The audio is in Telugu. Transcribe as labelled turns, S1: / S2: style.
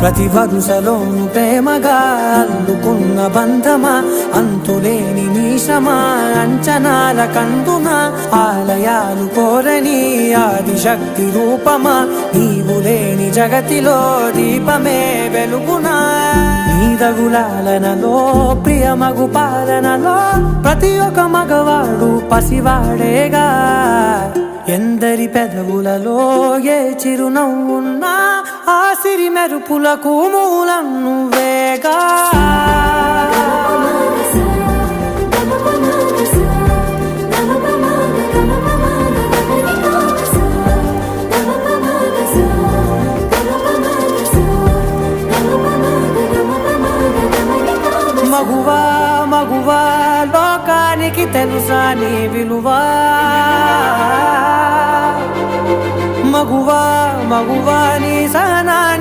S1: ప్రతి వరుసలోను ప్రేమగా అల్లుకున్న బంధమా, అంతులేని నీశమా అంచనాల కందున, ఆలయాలు కోరని ఆదిశక్తి రూపమా, నీవు లేని జగతిలో దీపమే వెలుగునా. నీదగులాలనలో ప్రియమగు పాలనలో ప్రతి ఒక్క మగవాడు పసివాడేగా. ఎందరి పెదవులలో ఏ చిరునవ్వున్నా ఆ సిరి మెరుపులకు మూలం నువ్వేగా. మగువా మగువా లోకానికి తెలుసా నీ విలువా. మగువా మగువా నీ సహనానికి